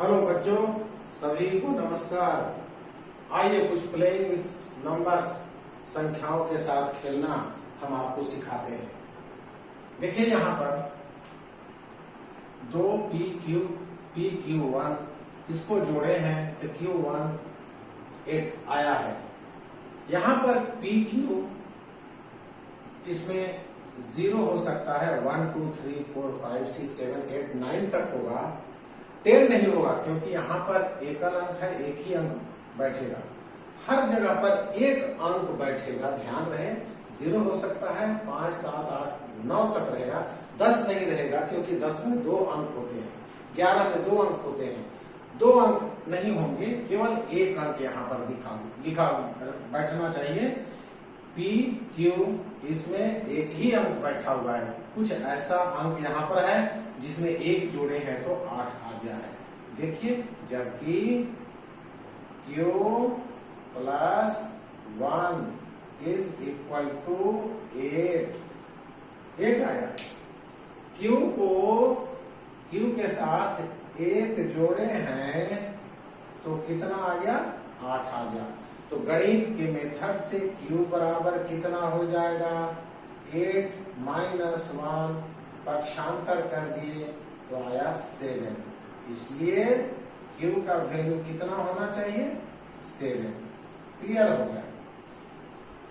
Hello बच्चों, सभी को नमस्कार। आइए कुछ प्लेइंग विद नंबर्स, संख्याओं के साथ खेलना हम आपको सिखाते हैं। देखिए यहाँ पर 2PQ1 इसको जोड़े हैं तो Q1 8 आया है। यहाँ पर PQ इसमें 0 हो सकता है, 1 2 3 4 5 6 7 8 9 तक होगा, 10 नहीं होगा क्योंकि यहाँ पर एकल अंक है, एक ही अंक बैठेगा। हर जगह पर एक अंक बैठेगा, ध्यान रहे। 0 हो सकता है, 5 7 8 9 तक रहेगा, 10 नहीं रहेगा क्योंकि 10 में 2 अंक होते हैं, 11 में 2 अंक होते हैं। 2 अंक नहीं होंगे, केवल एक अंक यहाँ पर लिखा बैठना चाहिए। PQ इसमें एक ही अंक बैठा हुआ है, कुछ ऐसा अंक यहाँ पर है जिसमें एक जोड़े हैं तो 8 आ गया है। देखिए, जबकि Q + 1 = 8 आया। Q के साथ एक जोड़े हैं तो कितना आ गया? 8 आ गया। तो गणित के मेथड से Q बराबर कितना हो जाएगा? 8 - 1 पक्षांतर कर दिए तो आया 7। इसलिए Q का वैल्यू कितना होना चाहिए? 7। क्लियर हो गया?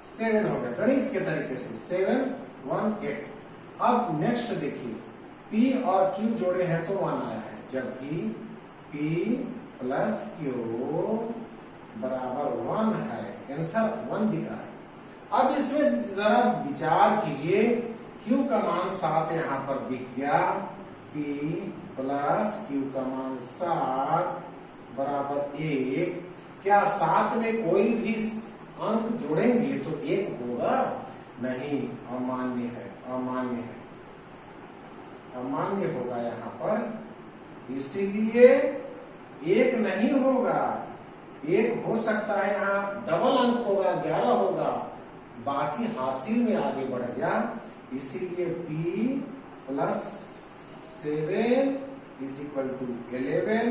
7 हो गया गणित के तरीके से। 7 1 8। अब नेक्स्ट देखिए, P और Q जोड़े हैं तो 1 आया है, जबकि P + Q बराबर 1 है। आंसर 1 दिख रहा है। अब इसमें जरा विचार कीजिए, Q का मान 7 यहाँ पर दिख गया, P + Q का मान 7 बराबर 1। क्या 7 में कोई भी अंक जोड़ेंगे तो 1 होगा? नहीं, अमान्य है, अमान्य होगा यहाँ पर। इसीलिए 1 नहीं होगा। 1 हो सकता है, यहाँ डबल अंक होगा, 11 होगा, बाकी हासिल में आगे बढ़ गया। इसीलिए P + 7 = 11।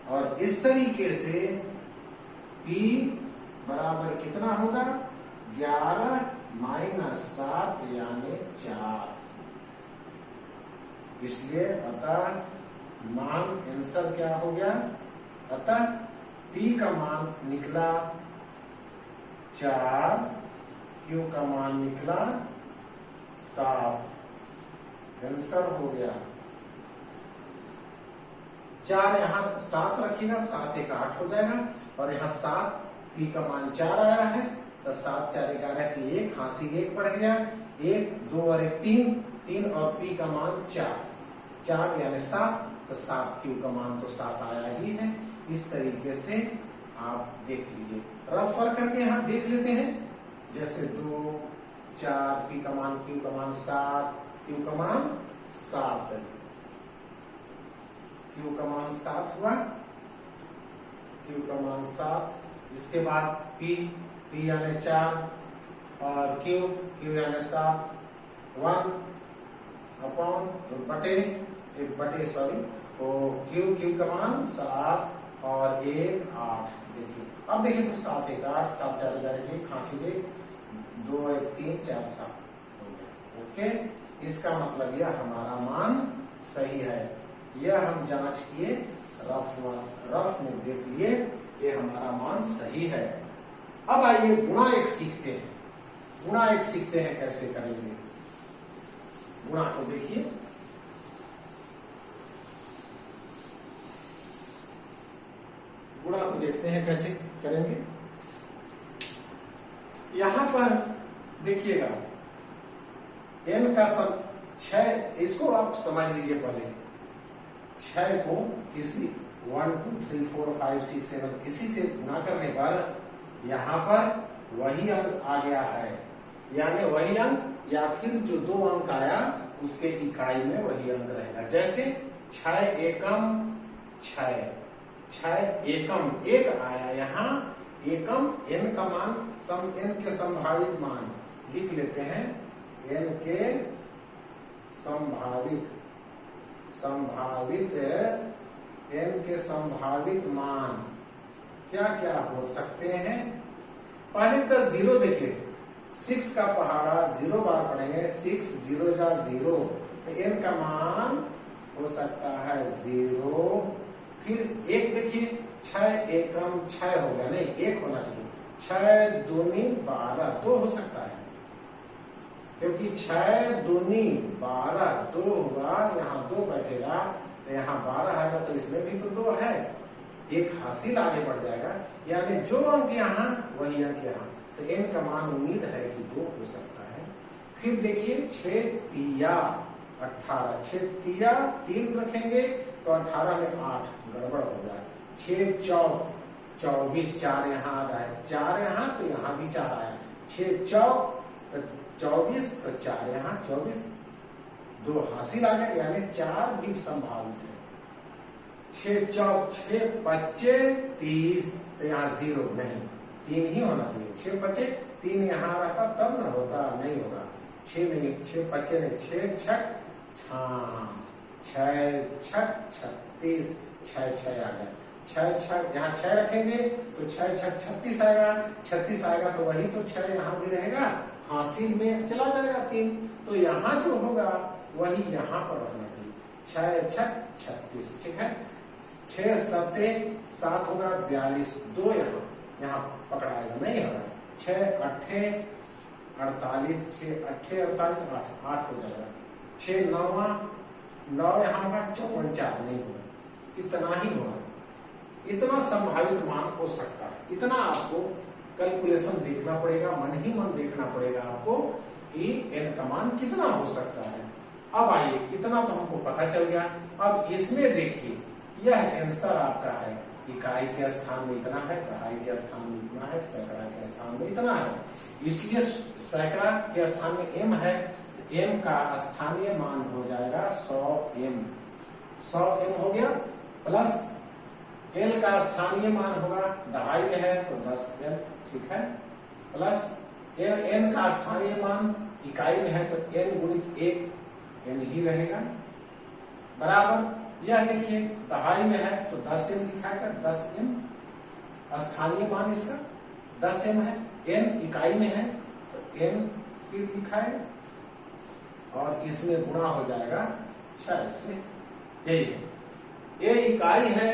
और इस तरीके से P बराबर कितना होगा? 11 - 7 यानी 4। इसलिए अतः मान आंसर क्या हो गया? अतः P का मान निकला 4, Q का मान निकला 7। आंसर हो गया 4। यहाँ 7 रखिएगा, 7 1 8 हो जाएगा। और यहाँ 7, P का मान 4 आया है तो 7 4 11 की 1, हासिल 1 बढ़ गया। 1 2 और 1 3 और P का मान 4 यानी 7, तो 7 Q का मान तो 7 आया ही है। इस तरीके से आप देख लीजिए, रफ वर्क करके यहाँ देख लेते हैं। जैसे 2 4, P का मान Q का मान 7, Q का मान 7, Q का मान 7 हुआ, Q का मान 7। इसके बाद P यानी 4 और Q यानी 7, 1 अपॉन बटे सॉरी, तो Q का मान 7 और 1 8। देखिए, अब देखिए तो 7 1 8, 7 4 11 की खांसी 1 2 1 3 4 7 हो गया। ओके, इसका मतलब यह हमारा मान सही है। यह हम जांच किए, रफ में देख लिए, ये हमारा मान सही है। अब आइए गुणा 1 सीखते हैं। गुणा 1 सीखते हैं, कैसे करेंगे गुणा को। देखिए, गुणा को देखते हैं कैसे करेंगे। यहां पर देखिएगा, n का सम 6, इसको आप समझ लीजिए पहले। 6 को किसी 1 2 3 4 5 6 7 किसी से गुणा करने पर यहाँ पर वही अंक आ गया है, यानी वही अंक या फिर जो 2 अंक आया उसके इकाई में वही अंक रहेगा। जैसे 6 एकम 6 एकम 1 आया, यहाँ एकम n का मान n के संभावित मान लिख लेते हैं। n के संभावित n के संभावित मान क्या क्या हो सकते हैं। पहले से 0 देखिए, 6 का पहाड़ा 0 बार पढ़ेंगे, 6 0 जा 0, तो n का मान हो सकता है 0। फिर 1 देखिए, 6 एकम 6 हो गया, नहीं 1 होना चाहिए, 6 दूनी 12, 2 हो सकता है, क्योंकि 6 दूनी 12, 2 हुआ, यहाँ 2 बैठेगा तो यहाँ 12 आएगा, तो इसमें भी तो 2 है, एक हासिल आगे बढ़ जाएगा, यानी जो अंक यहाँ वही अंक यहाँ, तो n का मान उम्मीद है कि 2 हो सकता है। फिर देखिए 6 तिया 18, 6 तिया 3 रखेंगे तो 18 में 8 गड़बड़ हो गया, 6 चौक 24, 4 यहाँ आ रहा है, 4 यहाँ तो यहाँ भी 4 आया, 6 चौक तो 24, तो 4 यहाँ 24, 2 हासिल आ गया, यानी 4 भी संभावित है। 6 चौक 6 बच्चे 30, तो यहाँ 0 नहीं, 3 ही होना चाहिए, 6 बच्चे 3 यहाँ रहता तब न होता, नहीं होगा, 6 नहीं, 6 बच्चे नहीं, 6 छक 6 छक 36, 6 आ गया, 6 यहाँ 6 रखेंगे तो 6 छक 36 आएगा, 36 आएगा तो वही तो 6 यहाँ भी रहेगा, हासिल में चला जाएगा 3, तो यहाँ जो होगा वही यहाँ पर रहना चाहिए, 6 छक 36, ठीक है। 6 सते 7 होगा 42, 2 यहाँ पकड़ाएगा, नहीं होगा, 6 अट्ठे 48, 6 अट्ठे 48, 8 हो जाएगा, 6 9 9 यहाँ होगा 54, 4 नहीं होगा, इतना ही होगा, इतना संभावित मान हो सकता है, इतना आपको कैलकुलेशन देखना पड़ेगा, मन ही मन देखना पड़ेगा आपको कि n का मान कितना हो सकता है। अब आइए, इतना तो हमको पता चल गया, अब इसमें देखिए यह आंसर आपका है, इकाई के स्थान में इतना है, दहाई के स्थान में इतना है, सैकड़ा के स्थान में इतना है, इसलिए सैकड़ा के स्थान में m है, तो m का स्थानीय मान हो जाएगा 100m, 100m हो गया, प्लस l का स्थानीय मान होगा, दहाई में है तो 10l, ठीक है, प्लस n का स्थानीय मान इकाई में है तो n गुणित 1 n ही रहेगा, बराबर यह लिखिए, दहाई में है तो 10m लिखाएगा, 10m स्थानीय मान इसका 10m है, n इकाई में है तो n फिर लिखाएगा, और इसमें गुणा हो जाएगा 6 से, यही है, ये इकाई है,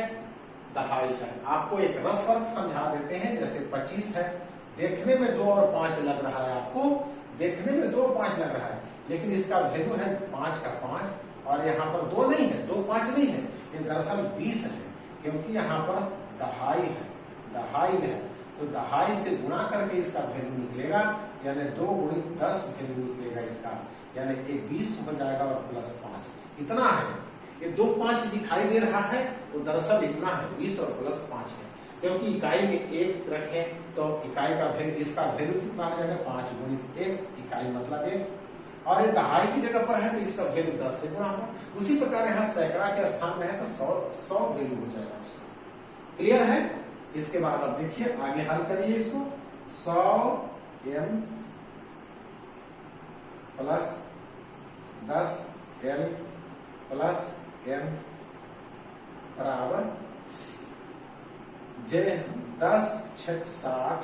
दहाई है। आपको एक रफ फर्क समझा देते हैं, जैसे 25 है, देखने में 2 और 5 लग रहा है, आपको देखने में 2 और 5 लग रहा है, लेकिन इसका वैल्यू है 5 का 5, और यहाँ पर 2 नहीं है, 2 5 नहीं है, ये दरअसल 20 है, क्योंकि यहाँ पर दहाई है, दहाई में है, तो दहाई से गुणा करके इसका वैल्यू निकलेगा, यानी 2 गुणित 10 वैल्यू निकलेगा इसका, यानी ये 20 हो जाएगा और प्लस 5, इतना है। ये 2 5 दिखाई दे रहा है, वो दरअसल इतना है, 20 और प्लस 5 है, क्योंकि इकाई में 1 रखें तो इकाई का वैल्यू, इसका वैल्यू कितना हो जाएगा, 5 गुणित 1, इकाई मतलब 1, और ये दहाई की जगह पर है तो इसका वैल्यू 10 से गुणा होगा। उसी प्रकार यहाँ सैकड़ा के स्थान में है तो 100 वैल्यू हो जाएगा उसका। क्लियर है? इसके बाद अब देखिए आगे हल करिए इसको, 100m plus 10l plus m बराबर जे 10 6 60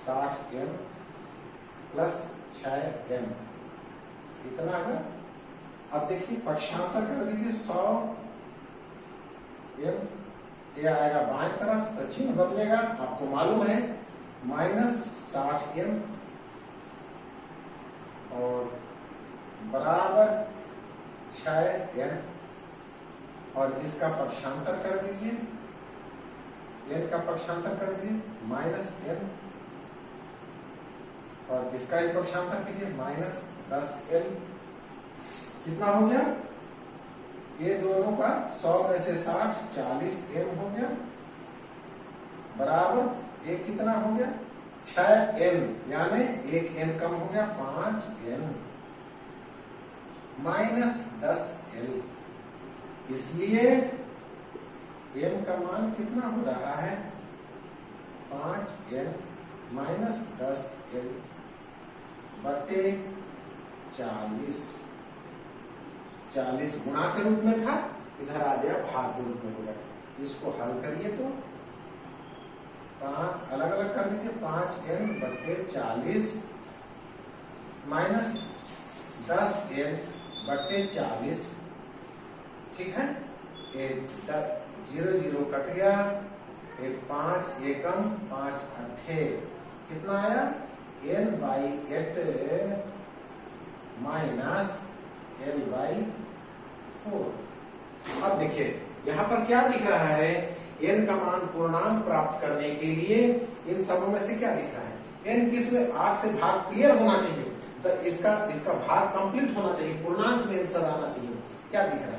60m प्लस 6m, इतना है। अब देखिए पक्षांतर कर दीजिए, 100m, ये आएगा बाएं तरफ तो चिन्ह बदलेगा, आपको मालूम है, माइनस 60m और बराबर 6m, और इसका पक्षांतर कर दीजिए, n का पक्षांतर कर दीजिए माइनस n, और इसका ही पक्षांतर कीजिए माइनस 10l, कितना हो गया, ये दोनों का 100 में से 60 40m हो गया, बराबर ये कितना हो गया 6n, यानी 1n कम हो गया 5n माइनस 10l, इसलिए m का मान कितना हो रहा है 5n माइनस 10l बटे 40 गुणा के रूप में था, इधर आ गया भाग के रूप में हो गया। इसको हल करिए तो अलग अलग कर दीजिए। 5n/40 माइनस 10n/40, ठीक है। 0 0 कट गया, 5 एकम 5 अट्ठे, कितना आया n/8 माइनस l/4। अब देखिए यहां पर क्या दिख रहा है, n का मान पूर्णांक प्राप्त करने के लिए इन सबों में से क्या दिख रहा है, n किस में 8 से भाग क्लियर होना चाहिए, तो इसका भाग कंप्लीट होना चाहिए, पूर्णांक में आंसर आना चाहिए। क्या दिख रहा है,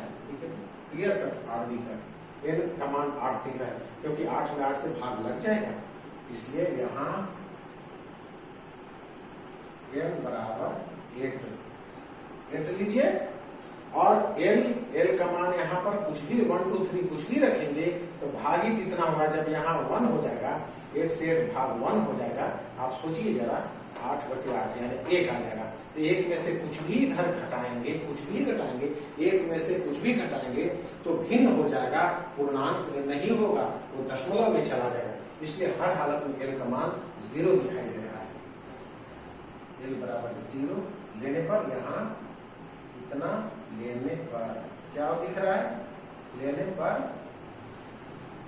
क्लियर कट 8 दिख रहा है, n का मान 8 दिख रहा है, क्योंकि 8 में 8 से भाग लग जाएगा, इसलिए यहाँ n बराबर 8 लीजिए। और l का मान यहाँ पर कुछ भी 1 2 3 कुछ भी रखेंगे तो भागित इतना होगा, जब यहाँ 1 हो जाएगा, 8 से 8 भाग 1 हो जाएगा। आप सोचिए जरा, 8/8 यानी 1 आ जाएगा। तो 1 में से कुछ भी इधर घटाएंगे, कुछ भी घटाएंगे, 1 में से कुछ भी घटाएंगे तो भिन्न हो जाएगा, पूर्णांक नहीं होगा, वो दशमलव में चला जाएगा। इसलिए हर हालत में l का मान 0 दिखाई दे रहा है। l बराबर 0 लेने पर यहाँ इतना लेने पर क्या दिख रहा है, लेने पर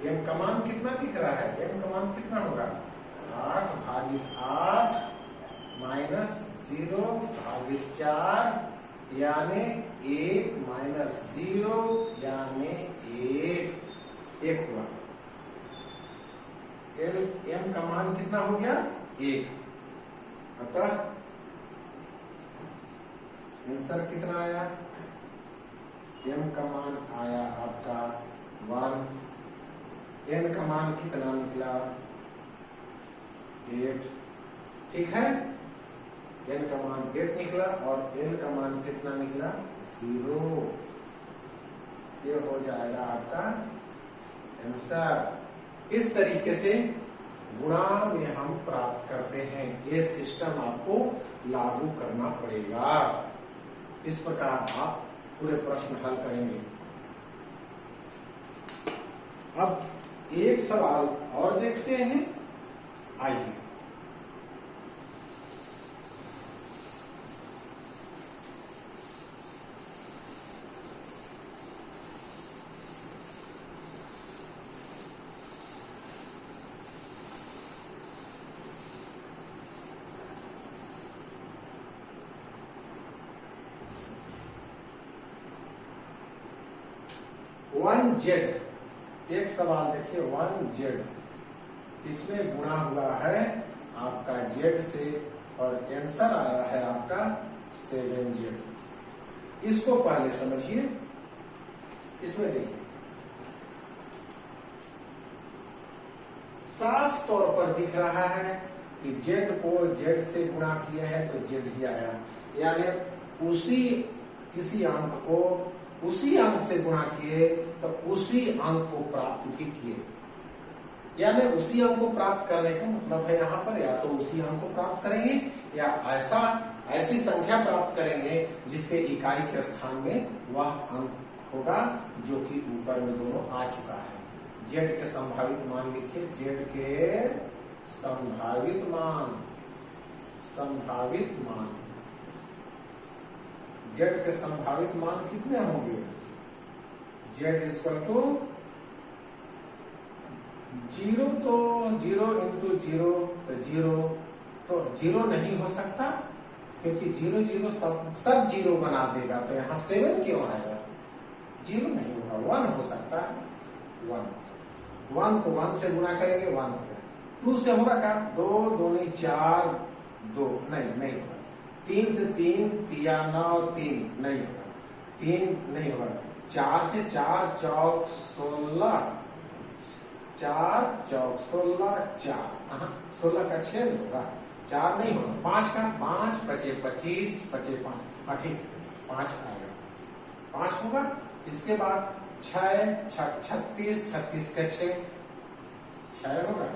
m का मान कितना दिख रहा है, m का मान कितना होगा 8/8 माइनस 0/4 यानी 1 माइनस 0 यानी 1 हुआ। m का मान कितना हो गया 1, अतः आंसर कितना आया, m का मान आया आपका 1, n का मान कितना निकला 8, ठीक है। n का मान 8 निकला और n का मान कितना निकला 0। ये हो जाएगा आपका आंसर। इस तरीके से गुणा में हम प्राप्त करते हैं, ये सिस्टम आपको लागू करना पड़ेगा। इस प्रकार आप पूरे प्रश्न हल करेंगे। अब एक सवाल और देखते हैं, आइए। वन जेड, एक सवाल देखिए 1z, इसमें गुणा हुआ है आपका z से और आंसर आया है आपका 7z। इसको पहले समझिए। इसमें देखिए साफ तौर पर दिख रहा है कि z को z से गुणा किया है तो z ही आया, यानी किसी अंक को उसी अंक से गुणा किए तो उसी अंक को प्राप्त भी किए, यानी उसी अंक को प्राप्त करने का मतलब है यहाँ पर या तो उसी अंक को प्राप्त करेंगे या ऐसी संख्या प्राप्त करेंगे जिसके इकाई के स्थान में वह अंक होगा जो कि ऊपर में दोनों आ चुका है। z के संभावित मान लिखिए, z के संभावित मान z के संभावित मान कितने होंगे, z इक्वल टू 0, तो 0 इंटू 0 तो 0, तो 0 नहीं हो सकता क्योंकि 0 0 सब 0 बना देगा, तो यहाँ 7 क्यों आएगा, 0 नहीं होगा, 1 हो सकता है। 1 को 1 से गुणा करेंगे 1 हो गया। 2 से होगा क्या, 2 2 4 2 नहीं होगा। 3 से 3 3 9 3 नहीं होगा, 3 नहीं होगा। 4 से 4 चौक 16, 4 चौक 16 4, 16 का 6 नहीं होगा, 4 नहीं होगा। 5 का 5 5 25 5 5, ठीक 5 आएगा, 5 होगा। इसके बाद 6 36 36 का 6 होगा।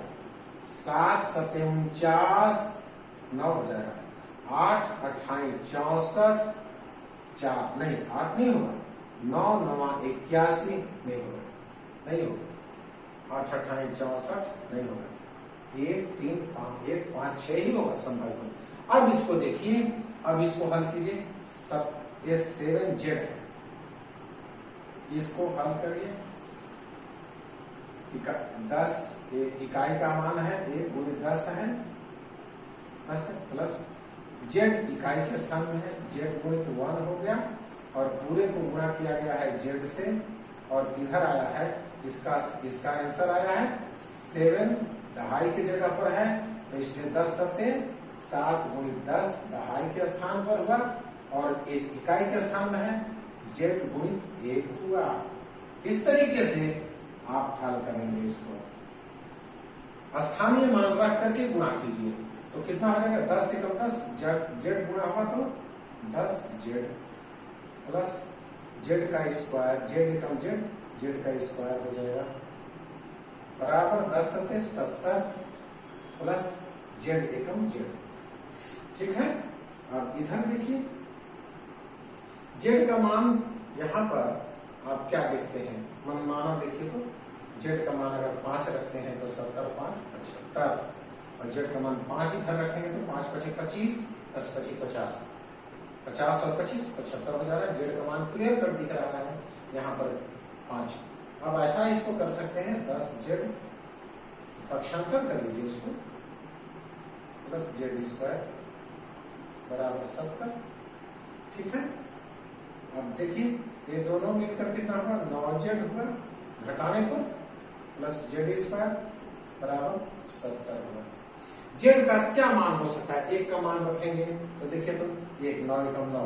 7 7 49 9 हो जाएगा। 8 28 64 4 नहीं, 8 नहीं होगा, 9 9 81 नहीं होगा, नहीं होगा। 8 8 64 नहीं होगा। 1 3 5 1 5 6 ही होगा संभावित गुणित। अब इसको देखिए, अब इसको हल कीजिए। ये 7z है, इसको हल करिए। 10 इकाई का मान है, 1 गुणित 10 है, 10 है, प्लस z इकाई के स्थान में है, z गुणित 1 हो गया और पूरे को गुणा किया गया है z से, और इधर आया है इसका आंसर आया है 7, दहाई की जगह पर है, तो इसलिए 10 सत्ते 7 गुणित 10 दहाई के स्थान पर हुआ, और इकाई के स्थान में है z गुणित 1 हुआ। इस तरीके से आप हल करेंगे इसको, स्थानीय मान रख करके गुणा कीजिए, तो कितना हो जाएगा 10 से कम 10, z गुणा होगा तो 10z प्लस z का स्क्वायर, z कम z का स्क्वायर हो जाएगा, बराबर 10 सत्ते 70 प्लस z एकम z। ठीक है। अब इधर देखिए, z का मान यहां पर आप क्या देखते हैं, मनमाना देखिए तो z का मान अगर 5 रखते हैं तो 70 5 75, और z का मान 5 इधर रखेंगे तो 5 5 25, 10 25 50, 50 और 25 75 हो जा रहा है। z का मान क्लियर कर दिख रहा है यहाँ पर 5। अब ऐसा इसको कर सकते हैं, 10z पक्षांतर कर लीजिए उसको, प्लस z स्क्वायर बराबर 70। ठीक है। अब देखिए ये दोनों मिलकर कितना हुआ, 9z हुआ, घटाने पर प्लस z स्क्वायर बराबर 70 हुआ। z का क्या मान हो सकता है, 1 का मान रखेंगे तो देखिए तो 1 9 एकम 9,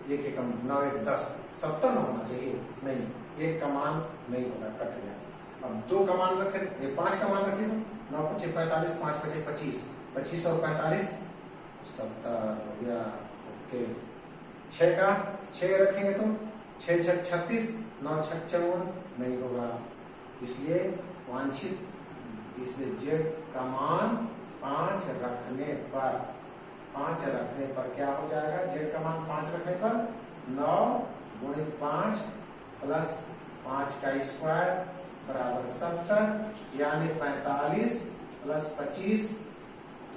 1 एकम 9 1 10, 70 न होना चाहिए, नहीं 1 का मान नहीं होगा, कट गया। अब 2 का मान रखे, 5 का मान रखे तो 9 25 45, 5 25 25, 25 और 45 70 हो गया। ओके। 6 का 6 रखेंगे तो 6 6 36, 9 6 54 नहीं होगा, इसलिए वांछित, इसलिए z का मान 5 रखने पर क्या हो जाएगा, z का मान 5 रखने पर 9 गुणित 5 प्लस 5 का स्क्वायर बराबर 70, यानी 45 प्लस 25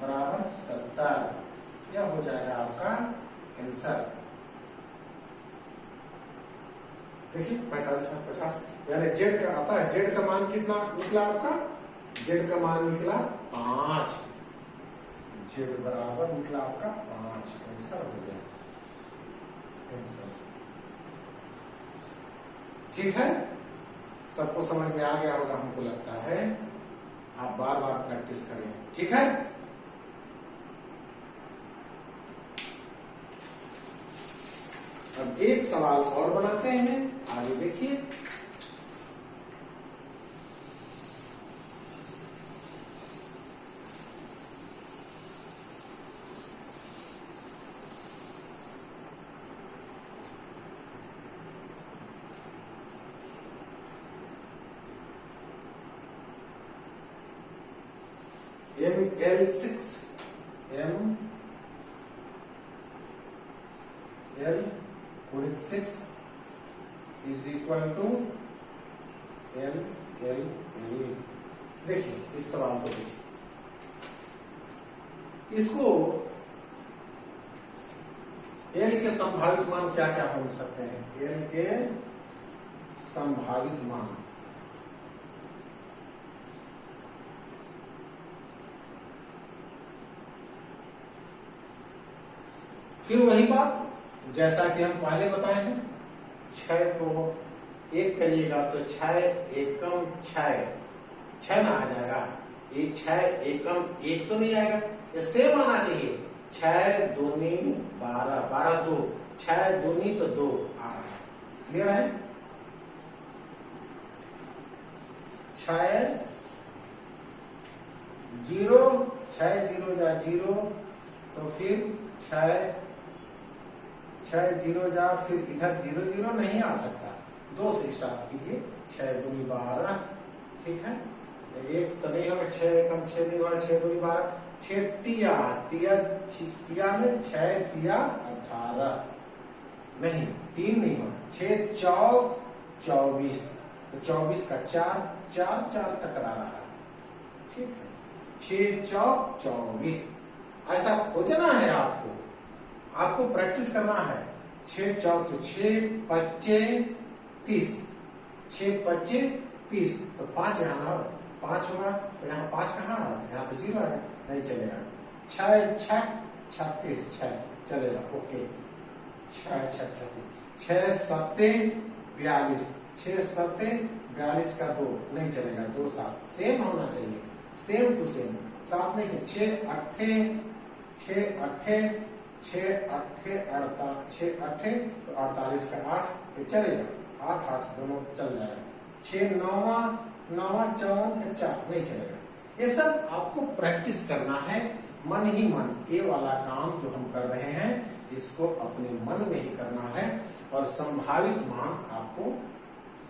बराबर 70। यह हो जाएगा आपका आंसर। देखिए 45 में 50, यानी z का आता है, z का मान कितना निकला आपका, z का मान निकला 5, z बराबर निकला आपका 5, आंसर हो गया आंसर। ठीक है, सबको समझ में आ गया होगा हमको लगता है, आप बार बार प्रैक्टिस करें। ठीक है। अब एक सवाल और बनाते हैं, आगे देखिए। ML6 ML गुणित 6 इज इक्वल टू LL। देखिए इस सवाल को देखिए, इसको L के संभावित मान क्या क्या हो सकते हैं, L के संभावित मान, फिर वही बात जैसा कि हम पहले बताए हैं, 6 को 1 करिएगा तो 6 एकम 6 ना आ जाएगा, 6 एकम 1 तो नहीं आएगा, ये सेम आना चाहिए। 6 दूनी 12, 12 2, 6 दूनी तो 2 आ रहा है, क्लियर है। 6 0 6 0 जा 0, तो फिर 6 0 जा, फिर इधर 0 0 नहीं आ सकता, 2 से स्टार्ट कीजिए, 6 दूनी 12। ठीक है, 1 तो नहीं होगा, 6 एकम 6 नहीं होगा, 6 दूनी 12, 6 तिया में 6 तिया 18, नहीं, 3 नहीं हुआ, 6 चौक 24, तो 24 का 4, 4 4 टकरा रहा है, ठीक है, 6 चौक 24। ऐसा खोजना है आपको प्रैक्टिस करना है। 6 चौक तो 6 पच्चे 30, 6 पच्चे 30, तो 5 यहाँ ना 5 होगा, तो यहाँ 5 कहाँ आ रहा है, यहाँ तो 0 है, नहीं चलेगा। 6 6 36, 6 चलेगा, ओके, 6 6 36, 6 सत्ते 42, 6 सत्ते 42 का 2 नहीं चलेगा, 2 7 सेम होना चाहिए, सेम टू सेम, 7 नहीं चाहिए। 6 अट्ठे 6 अट्ठे 6 अट्ठे 48 तो 48 का 8 ये चलेगा, 8 8 दोनों चल जाएगा। 6 9 9 54 का 4 नहीं चलेगा। ये सब आपको प्रैक्टिस करना है, मन ही मन। ये वाला काम जो हम कर रहे हैं इसको अपने मन में ही करना है और संभावित मान आपको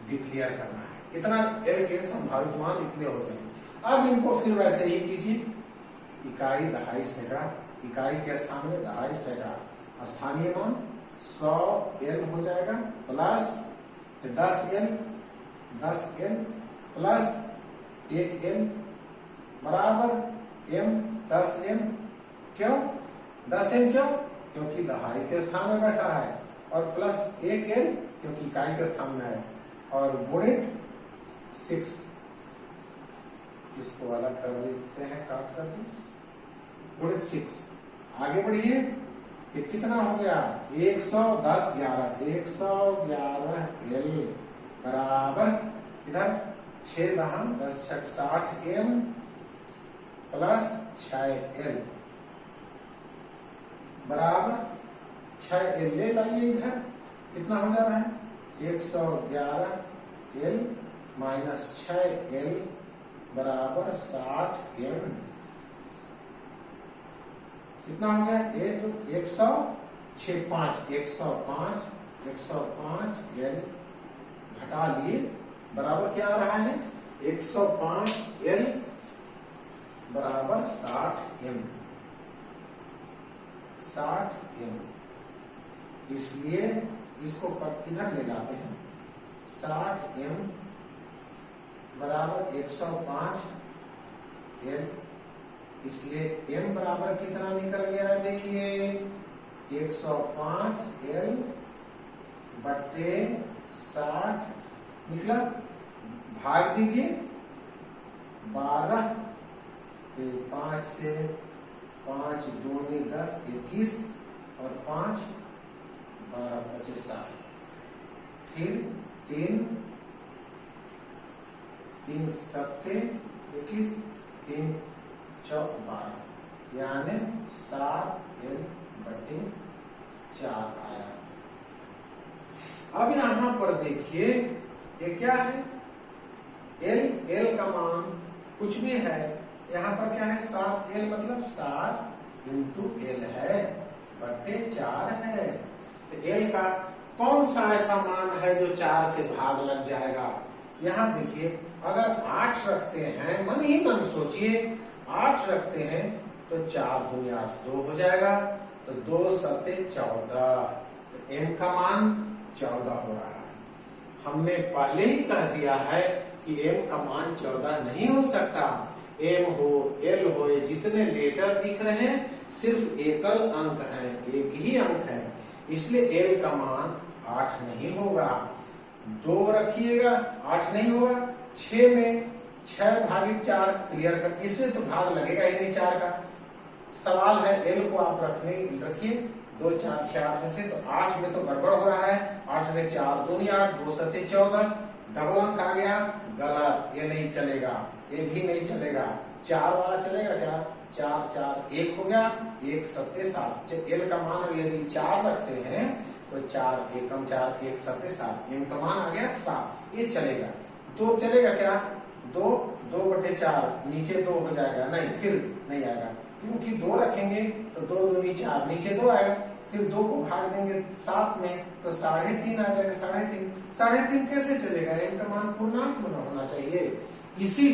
डिक्लेयर करना है। इतना एल के संभावित मान इतने होते हैं। अब इनको फिर वैसे ही कीजिए, इकाई दहाई सैकड़ा, इकाई के स्थान में दहाई सैकड़ा, स्थानीय मान 100 एल हो जाएगा, प्लस 10 एल प्लस 1 एल बराबर एम 10 एम। क्यों 10 एम? क्यों? क्योंकि दहाई के स्थान में बैठा है, और प्लस 1 एल क्योंकि इकाई के स्थान में है, और गुणित 6, इसको अलग कर देते हैं, काट कर दें, गुणित 6। आगे बढ़िए, ये कितना हो गया 110 11 111 एल बराबर इधर 6 दहम 10 छक 60 एम प्लस 6 एल बराबर 6 एल ले लाइए इधर, कितना हो जा रहा है 111 एल माइनस 6 एल बराबर 60 एम। कितना हो गया 105 एल घटा लिए, बराबर क्या आ रहा है 105 एल बराबर 60 एम, 60 एम। इसलिए इसको इधर ले जाते हैं, 60 एम बराबर 105 एल, इसलिए m बराबर कितना निकल गया है, देखिए 105 एल बट्टे 60 निकला, भाग दीजिए 12, 5 से 5 दूनी 10 21 और 5 12 25 60, फिर 3 सत्ते 21 3 चौक 12, यानी 7 एल बटे 4 आया। अब यहां पर देखिए ये क्या है, एल का मान कुछ भी है, यहाँ पर क्या है 7 एल मतलब 7 इंटू एल है बटे 4 है। तो एल का कौन सा ऐसा मान है जो 4 से भाग लग जाएगा। यहाँ देखिए अगर 8 रखते हैं, मन ही मन सोचिए 8 रखते हैं तो 4 दूनी 8 2 हो जाएगा, तो 2 सत्ते 14, तो एम का मान 14 हो रहा है। हमने पहले ही कह दिया है कि एम का मान 14 नहीं हो सकता। एम हो एल हो, ये जितने लेटर दिख रहे हैं सिर्फ एकल अंक है, एक ही अंक है, इसलिए एल का मान 8 नहीं होगा। 2 रखिएगा 8 नहीं होगा। 6 में 6 भागित 4 क्लियर कर, इससे तो भाग लगेगा ही नहीं 4 का। सवाल है एल को आप रखिए 2 4 6 8 में से, तो 8 में तो गड़बड़ हो रहा है। 8 में 4 दूनी 8 2 सत्ते 14, डबल अंक आ गया, गलत, ये नहीं चलेगा, ये भी नहीं चलेगा। 4 वाला चलेगा क्या, 4 4 1 हो गया, 1 सत्ते 7। एल का मान यदि 4 रखते हैं तो 4 एकम 4 1 सत्ते 7, एम का मान आ गया 7, ये चलेगा। 2 चलेगा क्या, 2 2 बटे 4 नीचे 2 हो जाएगा, नहीं फिर नहीं आएगा, क्योंकि 2 रखेंगे तो 2 दूनी 4 नीचे 2 आएगा, फिर 2 को भाग देंगे 7 में तो 3.5 आ जाएगा। 3.5 कैसे चलेगा, एम का मान पूर्णांक होना चाहिए, इसी